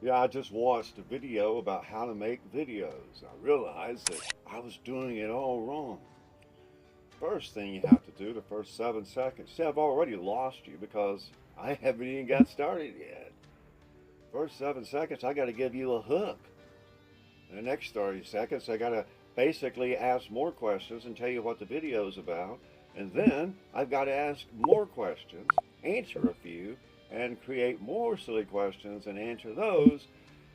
Yeah, I just watched a video about how to make videos. I realized that I was doing it all wrong. First thing you have to do, the first 7 seconds. See, I've already lost you because I haven't even got started yet. First 7 seconds, I got to give you a hook. In the next 30 seconds, I got to basically ask more questions and tell you what the video is about. And then I've got to ask more questions, answer a few, and create more silly questions and answer those.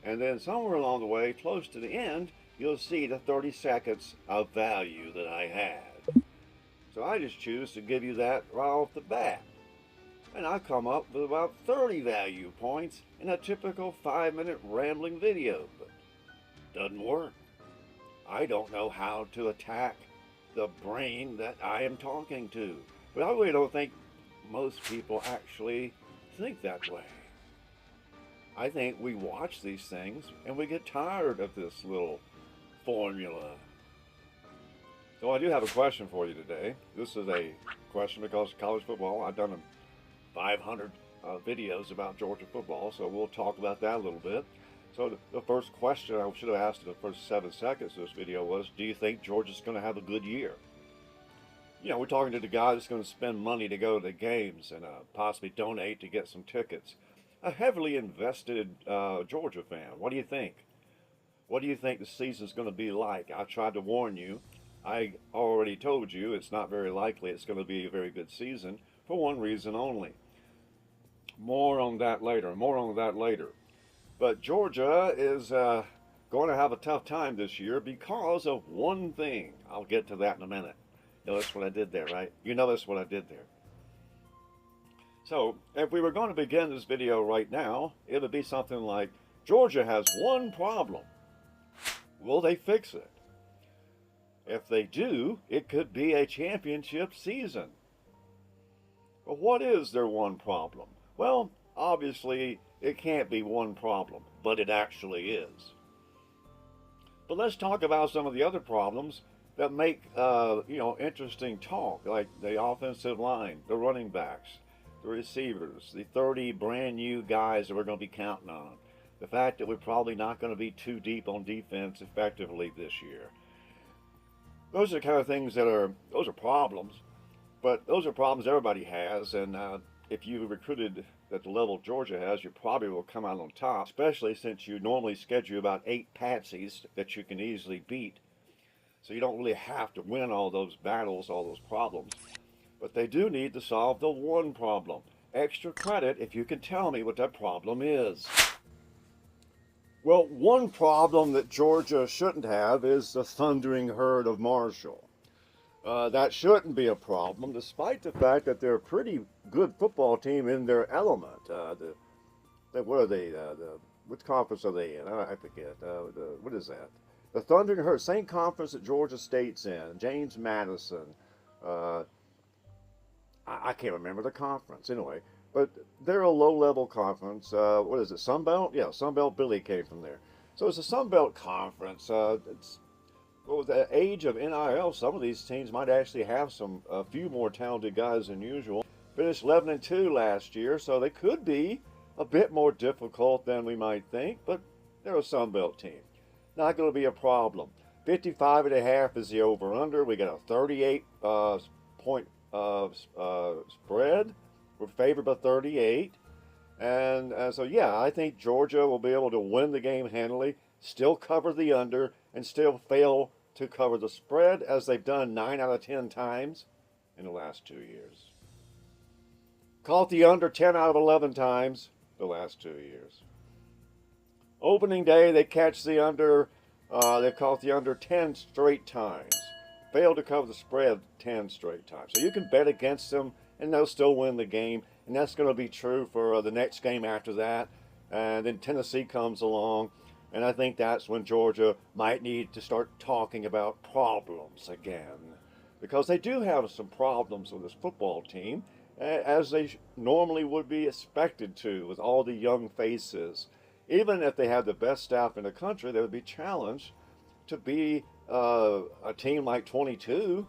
And then somewhere along the way, close to the end, you'll see the 30 seconds of value that I had. So I just choose to give you that right off the bat. And I come up with about 30 value points in a typical 5-minute rambling video, but it doesn't work. I don't know how to attack the brain that I am talking to. But I really don't think most people actually think that way. I think we watch these things and we get tired of this little formula. So I do have a question for you today. This is a question because college football, I've done 500 videos about Georgia football, so we'll talk about that a little bit. So the first question I should have asked in the first 7 seconds of this video was, do you think Georgia's going to have a good year? You know, we're talking to the guy that's going to spend money to go to the games and possibly donate to get some tickets. A heavily invested Georgia fan. What do you think? What do you think the season's going to be like? I tried to warn you. I already told you it's not very likely it's going to be a very good season for one reason only. More on that later. More on that later. But Georgia is going to have a tough time this year because of one thing. I'll get to that in a minute. You notice what I did there, right? You notice what I did there. So, if we were going to begin this video right now, it would be something like, Georgia has one problem. Will they fix it? If they do, it could be a championship season. But what is their one problem? Well, obviously, it can't be one problem, but it actually is. But let's talk about some of the other problems that make, interesting talk, like the offensive line, the running backs, the receivers, the 30 brand new guys that we're going to be counting on, the fact that we're probably not going to be too deep on defense effectively this year. Those are the kind of things those are problems, but those are problems everybody has, and if you recruited at the level Georgia has, you probably will come out on top, especially since you normally schedule about 8 patsies that you can easily beat. So you don't really have to win all those battles, all those problems. But they do need to solve the one problem. Extra credit if you can tell me what that problem is. Well, one problem that Georgia shouldn't have is the thundering herd of Marshall. That shouldn't be a problem, despite the fact that they're a pretty good football team in their element. What are they? Which conference are they in? I forget. What is that? The Thundering Herd, same conference that Georgia State's in. James Madison. I can't remember the conference anyway. But they're a low-level conference. What is it? Sunbelt? Yeah, Sunbelt. Billy came from there. So it's a Sunbelt conference. Well, with the age of NIL, some of these teams might actually have a few more talented guys than usual. Finished 11-2 last year, so they could be a bit more difficult than we might think. But they're a Sunbelt team. Not going to be a problem. 55.5 is the over/under. We got a 38 point spread. We're favored by 38. And so, yeah, I think Georgia will be able to win the game handily, still cover the under, and still fail to cover the spread, as they've done 9 out of 10 times in the last 2 years. Caught the under 10 out of 11 times the last 2 years. Opening day, they catch the under. They've caught the under 10 straight times. Failed to cover the spread 10 straight times. So you can bet against them, and they'll still win the game. And that's going to be true for the next game after that. And then Tennessee comes along. And I think that's when Georgia might need to start talking about problems again. Because they do have some problems with this football team, as they normally would be expected to, with all the young faces. Even if they had the best staff in the country, they would be challenged to be a team like 22.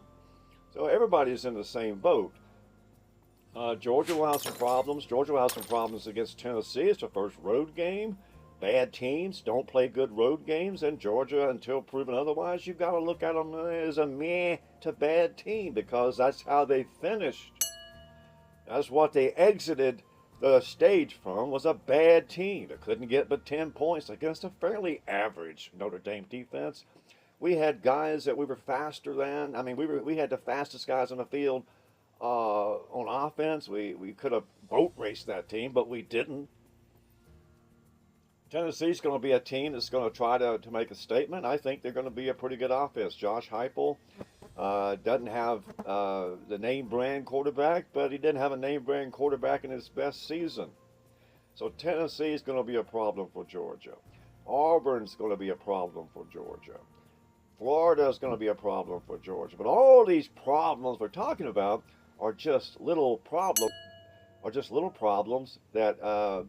So everybody's in the same boat. Georgia will have some problems. Georgia will have some problems against Tennessee. It's the first road game. bad teams don't play good road games, and Georgia, until proven otherwise, you've got to look at them as a meh to bad team, because that's how they finished. That's what they exited the stage from, was a bad team that couldn't get but 10 points against a fairly average Notre Dame defense. We had guys that we were faster than. I mean, we had the fastest guys on the field on offense. We could have boat raced that team, but we didn't. Tennessee's going to be a team that's going to try to make a statement. I think they're going to be a pretty good offense. Josh Heupel doesn't have the name brand quarterback, but he didn't have a name brand quarterback in his best season. So Tennessee is going to be a problem for Georgia. Auburn's going to be a problem for Georgia. Florida is going to be a problem for Georgia. But all these problems we're talking about are just little problems, that are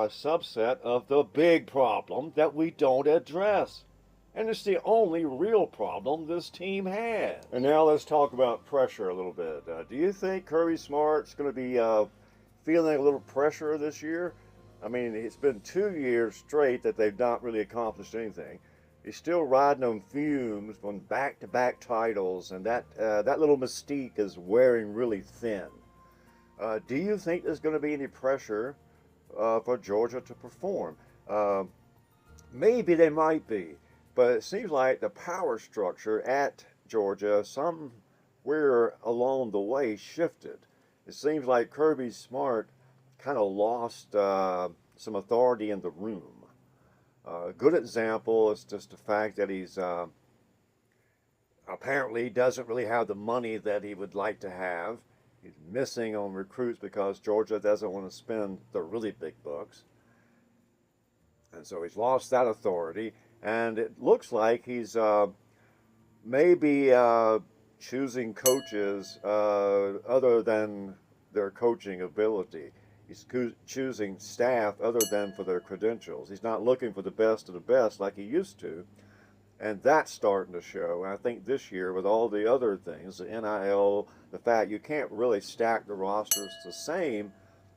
a subset of the big problem that we don't address. And it's the only real problem this team has. And now let's talk about pressure a little bit. Do you think Kirby Smart's going to be feeling a little pressure this year? I mean, it's been 2 years straight that they've not really accomplished anything. He's still riding on fumes on back-to-back titles, and that little mystique is wearing really thin. Do you think there's going to be any pressure for Georgia to perform? Maybe there might be, but it seems like the power structure at Georgia somewhere along the way shifted. It seems like Kirby Smart kind of lost some authority in the room. A good example is just the fact that he's apparently doesn't really have the money that he would like to have. He's missing on recruits because Georgia doesn't want to spend the really big bucks. And so he's lost that authority. And it looks like he's maybe choosing coaches other than their coaching ability. He's choosing staff other than for their credentials. He's not looking for the best of the best like he used to. And that's starting to show. And I think this year, with all the other things, the NIL, the fact you can't really stack the rosters the same,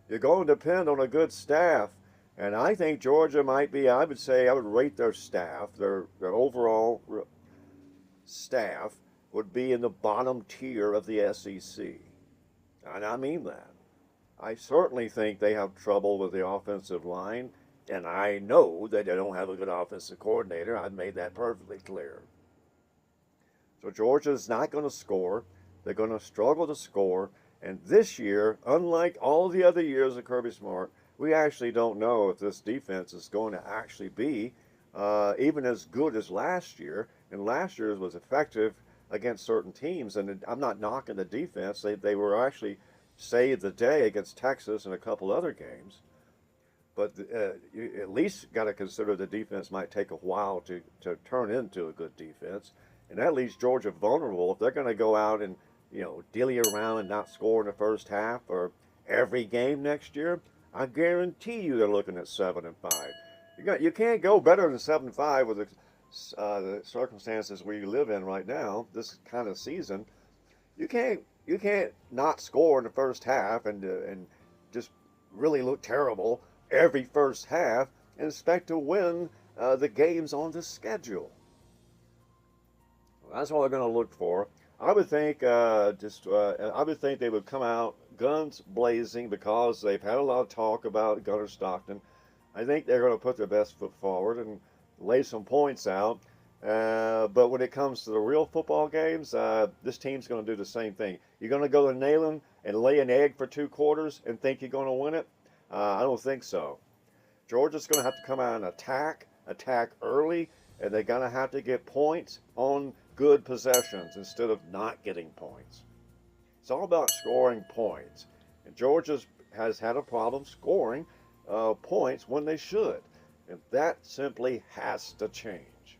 you're going to depend on a good staff. And I think Georgia might be, I would rate their staff, their overall staff would be in the bottom tier of the SEC. And I mean that. I certainly think they have trouble with the offensive line, and I know that they don't have a good offensive coordinator. I've made that perfectly clear. So Georgia's not going to score. They're going to struggle to score. And this year, unlike all the other years of Kirby Smart, we actually don't know if this defense is going to actually be even as good as last year. And last year's was effective against certain teams. And I'm not knocking the defense. They were actually saved the day against Texas and a couple other games. But you at least got to consider the defense might take a while to turn into a good defense. And that leaves Georgia vulnerable if they're going to go out and, dilly around and not score in the first half or every game next year. I guarantee you they're looking at 7-5. You can't go better than 7-5 with the circumstances we live in right now, this kind of season. You can't not score in the first half and just really look terrible every first half and expect to win the games on the schedule. Well, that's what they're going to look for. I would think they would come out guns blazing because they've had a lot of talk about Gunnar Stockton. I think they're going to put their best foot forward and lay some points out. But when it comes to the real football games, this team's going to do the same thing. You're going to go to Neyland and lay an egg for 2 quarters and think you're going to win it? I don't think so. Georgia's going to have to come out and attack early, and they're going to have to get points on good possessions instead of not getting points. It's all about scoring points. And Georgia has had a problem scoring points when they should. And that simply has to change.